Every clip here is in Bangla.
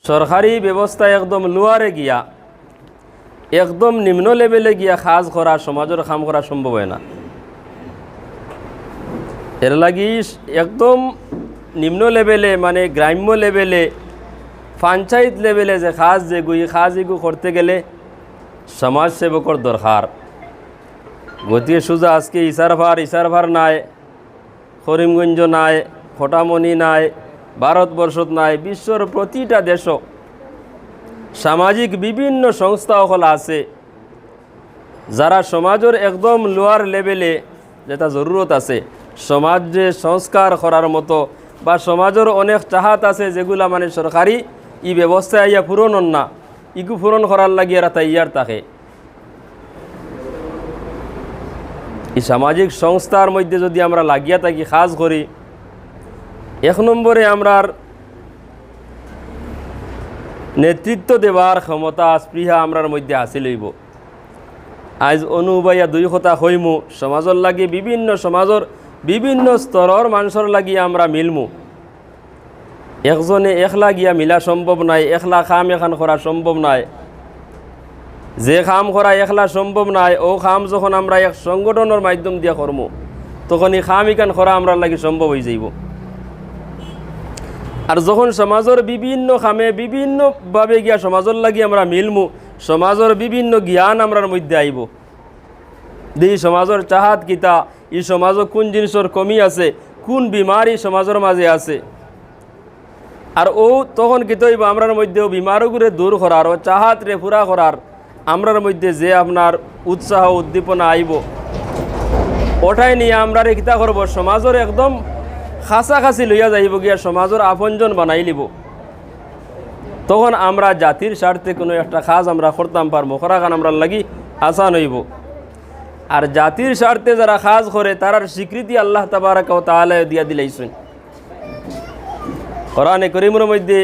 সরকারি ব্যবস্থা একদম লোয়ারে গিয়া একদম নিম্ন লেভেলে গিয়া কাজ করা সমাজের কাম করা সম্ভব হয় না। এর লাগি একদম নিম্ন লেভেলে মানে গ্রাম্য লেভেলে পঞ্চায়েত লেভেলে যে কাজ এগু করতে গেলে সমাজসেবকর দরকার। গতিকে সোজা আজকে ইসারভার নাই, করিমগঞ্জ নাই, ফটামণি নাই, ভারতবর্ষত নাই, বিশ্বর প্রতিটা দেশ সামাজিক বিভিন্ন সংস্থা সকল আছে যারা সমাজের একদম লোয়ার লেভেলে যেটা জরুরত আছে সমাজে সংস্কার করার মতো বা সমাজের অনেক চাহাত আছে যেগুলা মানে সরকারি ই ব্যবস্থা ইয়া পূরণ না, ইগু পূরণ করার লাগিয়ে এরা তাইয়ার থাকে। এই সামাজিক সংস্থার মধ্যে যদি আমরা লাগিয়া থাকি কাজ করি, এক নম্বরে আমরার নেতৃত্ব দেওয়ার ক্ষমতা স্পৃহা আমরার মধ্যে হাসিল হইব। আজ অনুবাইয়া দুই কথা হইমু সমাজের লাগি বিভিন্ন সমাজের বিভিন্ন স্তরের মানুষের লাগি আমরা মিলমু। একজনে একলা গিয়া মিলা সম্ভব নাই, একলা কাম এখান করা সম্ভব নাই। যে কাম করা একলা সম্ভব নাই ও কাম যখন আমরা এক সংগঠনের মাধ্যম দিয়া করমু তখন এই কাম এখান করা আমরা লাগি সম্ভব হয়ে যাইব। আর যখন সমাজের বিভিন্ন কামে বিভিন্নভাবে গিয়া সমাজের লাগি আমরা মিলমু, সমাজের বিভিন্ন জ্ঞান আমরার মধ্যে আইব। এই সমাজের চাহাত কিতা, এই সমাজের কোন জিনিসের কমি আছে, কোন বিমার এই সমাজের মাঝে আছে, আর ও তখন কিত হইব আমরার মধ্যেও বিমারগুলো দূর করার ও চাহাত রে পুরা করার আমরার মধ্যে যে আপনার উৎসাহ উদ্দীপনা আইব, ওটাই নিয়ে আমরা কিতা করব সমাজের একদম কাছাকাছি লইয়া যাইব গিয়া সমাজের আপনজন বানাই লিব। তখন আমরা জাতির স্বার্থে কোনো একটা কাজ আমরা করতাম পারবো, করা কান আমরা লাগি আসান হইব। আর জাতির স্বার্থে যারা কাজ করে তারার স্বীকৃতি আল্লাহ তাবারাক ওয়া তাআলা দিয়া দিলাইছেন। কোরআনে কারীমের মধ্যে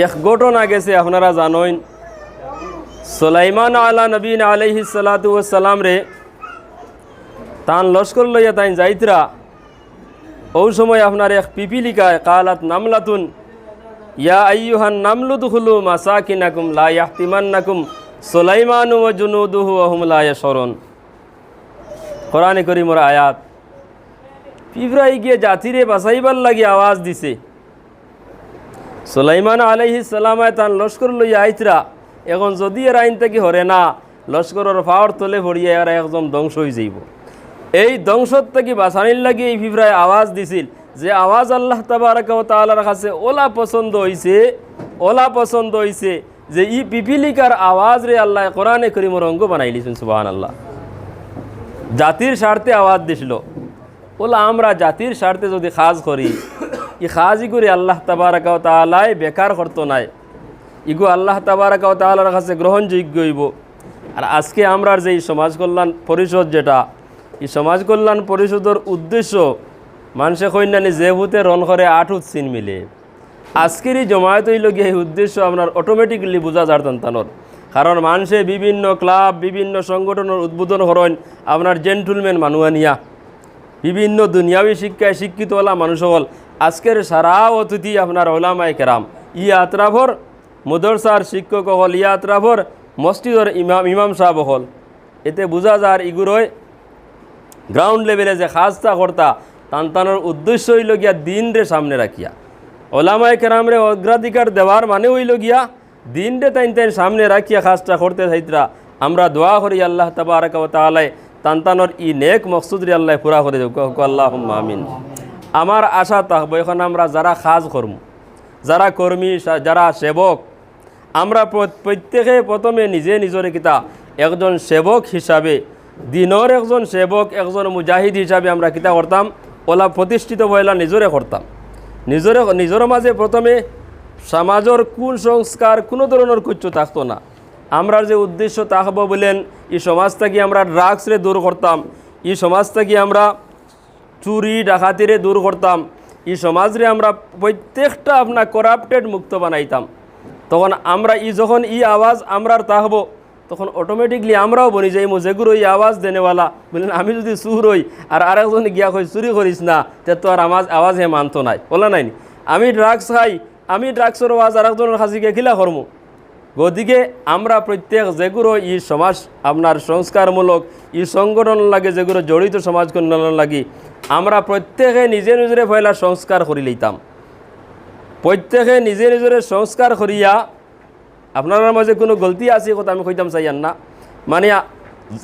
এক ঘটনা গেছে, আপনারা জানেন সুলাইমান আলা নবীনা আলাইহিস সালাতু ওয়াস সালাম রে তান লস্কর লইয়া তাই যাইতরা। ওই সময় আপনার এক পিপিলিকায় কালাত নামলাতুন ইয়া আইয়ুহান নামলু দুখুলু মাসাকিনাকুম লা ইয়াহতিমান্নাকুম সুলাইমানু ওয়া জুনুদুহু ওয়া হুম লা ইয়াশউরুন। কোরআনে কারীমের আয়াত। পিঁপড়াই গিয়ে জাতিরে বাঁচাইবার লাগি আওয়াজ দিছে। সুলাইমান আলাইহিস সালামায় তান লস্কর লইয়া আইতরা। এখন যদি এরা আইন থেকে হরে না লস্করের পাওয়ার তলে ভরিয়ে এরা একদম ধ্বংস হয়ে যাইব। এই ধ্বংসত থেকে বাঁচানির লাগে এই পিঁপড়ায় আওয়াজ দিছিল, যে আওয়াজ আল্লাহ তাবারাক ওয়া তাআলার কাছে ওলা পছন্দ হইছে যে ই পিপিলিকার আওয়াজ রে আল্লাহ কোরআনে কারীমের অঙ্গ বানাই লিছেন। সুবহানাল্লাহ। জাতির স্বার্থে আওয়াজ দিছিল। ওলা আমরা জাতির স্বার্থে যদি কাজ করি, ই কাজই করে আল্লাহ তাবারাক ওয়া তাআলাই বেকার করতো নাই, ইগো আল্লাহ তাবারাক ওয়া তাআলার কাছে গ্রহণযোগ্য হইব। আর আজকে আমরার যে সমাজ কল্যাণ পরিষদ, যেটা এই সমাজ কল্যাণ পরিষদের উদ্দেশ্য মানুষে কন্যানি যে ভূতে রন করে 8 চিন মিলে, আজকের এই জমায়েত হইল গিয়ে এই উদ্দেশ্য আপনার অটোমেটিকলি বোঝা যারতান তানোর। কারণ মানুষে বিভিন্ন ক্লাব বিভিন্ন সংগঠনের উদ্বোধন করেন আপনার জেন্টলম্যান মানুয়ানিয়া, বিভিন্ন দুনিয়াবী শিক্ষায় শিক্ষিত হলা মানুষ হল। আজকের সারা অতিথি আপনার ওলামায়ে কেরাম, আতরাফর মদরসার শিক্ষক হল, আতরাফর মসজিদের ইমাম সাহেব হল। এতে বোঝা যার ইগুরোয় গ্রাউন্ড লেভেলে যে কাজটা কর্তা তানতানোর উদ্দেশ্য হইল গিয়া দিন রে সামনে রাখিয়া, ওলামায়ে কেরাম রে অগ্রাধিকার দেওয়ার মানে হইল গিয়া দিন রে তাইন সামনে রাখিয়া কাজটা করতে চাইতরা। আমরা দোয়া করি আল্লাহ তাবারাক ওয়া তাআলা তানতানোর ই নেক মকসুদ রে আল্লাহ পুরা করে দেব, আল্লাহুম্মা আমিন। আমার আশা থাকবো এখন আমরা যারা কাজ করব, যারা কর্মী, যারা সেবক, আমরা প্রত্যেকে প্রথমে নিজে নিজরে কিতা একজন সেবক হিসাবে, দিনের একজন সেবক, একজন মুজাহিদ হিসাবে আমরা কিতা করতাম, ওলা প্রতিষ্ঠিত হইলা নিজরে করতাম। নিজের মাঝে প্রথমে সমাজের কোন সংস্কার কোনো ধরনের কিচ্ছু থাকতো না। আমরা যে উদ্দেশ্য থাকবো বলেন এই সমাজ থেকে আমরা ড্রাগসরে দূর করতাম, এই সমাজ থেকে আমরা চুরি ডাকাতিরে দূর করতাম, এই সমাজরে আমরা প্রত্যেকটা আপনার করাপ্টেড মুক্ত বানাইতাম। তখন আমরা যখন আওয়াজ আমরার থাকবো তখন অটোমেটিকলি আমরাও বনি যাইমু যেগুলো এই আওয়াজ দেনেওয়ালা বললেন আমি যদি চুর হই আর আরেকজন গিয়া কই চুরি করিস না, তে তো আর আওয়াজ হে মানতো নাই, বলা নাই। আমি ড্রাগস খাই আমি ড্রাগসের ওয়াজ আর একজনের কাছে খিলা করমু। গতিকে আমরা প্রত্যেক যেগুলো ই সমাজ আপনার সংস্কারমূলক ই সংগঠন লাগে, যেগুলো জড়িত সমাজ কল্যাণ লাগি, আমরা প্রত্যেকে নিজে নিজেরে পয়লা সংস্কার করি লইতাম। প্রত্যেকে নিজে নিজের সংস্কার করিয়া, আপনার মাঝে কোনো গলতি আছে কথা আমি কইতাম চাইয়ান না, মানে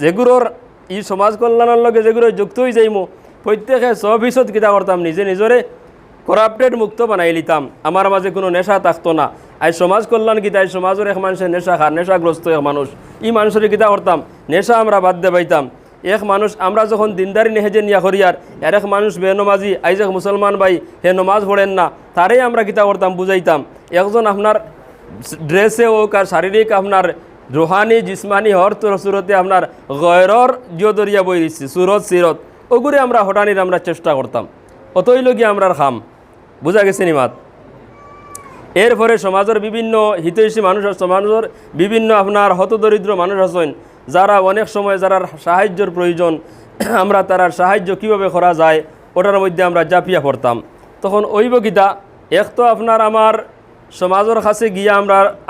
যেগুলোর ই সমাজ কল্যাণের লগে যেগুলো যুক্ত হয়ে যাইমো, প্রত্যেকে 100% কিতা করতাম, নিজে নিজরে করাপ্টেড মুক্ত বানাই লিতাম। আমার মাঝে কোনো নেশা থাকতো না। আজ সমাজ কল্যাণ গীতা, আজ সমাজের এক মানুষের নেশা খার, নেশাগ্রস্ত এক মানুষ, ই মানুষের গীতা করতাম, নেশা আমরা বাদ দে পাইতাম। এক মানুষ আমরা যখন দিনদারি নেহেজে নিয়া করিয়ার, আর এক মানুষ বেনমাজি, আইজ এক মুসলমান ভাই হে নমাজ পড়েন না, তারেই আমরা গীতা করতাম, বুঝাইতাম। একজন আপনার ড্রেসে হোক আর শারীরিক আপনার রুহানি জিসমানি হর সুরতে আপনার গয়রর জিয়দরিয়া বই দিচ্ছি, সুরত সিরত ওগুলি আমরা হটানির আমরা চেষ্টা করতাম। অতই লগিয়ে আমরা খাম, বুঝা গেছে নিমাত। এরপরে সমাজের বিভিন্ন হিতৈষী মানুষ, সমাজের বিভিন্ন আপনার হতদরিদ্র মানুষ আছেন, যারা অনেক সময় যারা সাহায্যের প্রয়োজন, আমরা তারার সাহায্য কীভাবে করা যায় ওটার মধ্যে আমরা জাপিয়া পড়তাম। তখন ওইব গীতা এক তো আপনার আমার সমাজের কাছে গিয়া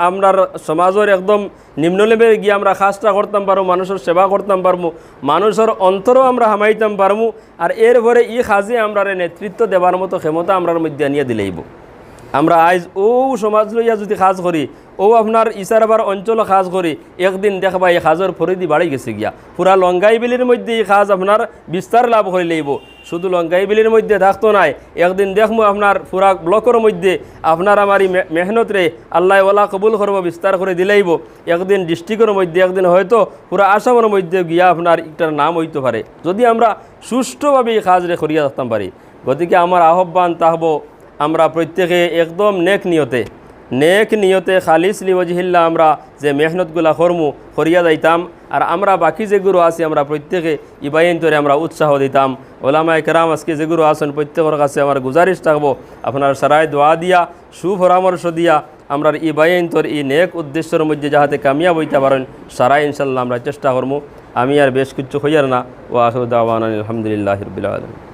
আমরা সমাজের একদম নিম্ন লেভেলে গিয়ে আমরা কাজটা করতাম পারবো, মানুষের সেবা করতাম পারবো, মানুষের অন্তরও আমরা হামাইতাম পারবো। আর এরপরে ই কাজে আমরা নেতৃত্ব দেবার মতো ক্ষমতা আমরার মধ্যে আনিয়া দিলেইব। আমরা আজ ও সমাজ লইয়া যদি কাজ করি, ও আপনার ইসারাবার অঞ্চল কাজ করি, একদিন দেখবা এই কাজের পরিধি বাড়ি গেছে গিয়া। পুরা লঙ্গাই বিলির মধ্যে এই কাজ আপনার বিস্তার লাভ করে লইব। শুধু লঙ্গাই বিলির মধ্যে থাকতো নাই, একদিন দেখবো আপনার পুরা ব্লকের মধ্যে আপনার আমার এই মেহনত রে আল্লাহ ওলা কবুল করবো, বিস্তার করে দিলেইব। একদিন ডিস্ট্রিক্টের মধ্যে, একদিন হয়তো পুরা আসামের মধ্যে গিয়া আপনার একটার নাম হইতে পারে, যদি আমরা সুষ্ঠুভাবে এই কাজ রে করিয়া থাকতাম পারি। গতিকে আমার আহ্বান তাহবো আমরা প্রত্যেকে একদম নেক নিয়তে খালিস লিওয়াজিহিল্লা আমরা যে মেহনতগুলা করমু করিয়া যাইতাম। আর আমরা বাকি যেগুলো আছি আমরা প্রত্যেকে ইবাইন তরে আমরা উৎসাহ দিতাম। ওলামায়ে কেরাম আজকে যেগুলো আছেন প্রত্যেকের কাছে আমার গুজারিশ থাকবো, আপনার সারাই দোয়া দিয়া সুপরামর্শ দিয়া আমরা ইবাইন তোর এই নেক উদ্দেশ্যের মধ্যে যাহাতে কামিয়াব হইতে পারেন সারাই ইনশাল্লাহ আমরা চেষ্টা করবো। আমি আর বেশ কিছু হইয়ার না। ও আখিরু দাওয়ানা আলহামদুলিল্লাহি রাব্বিল আলামিন।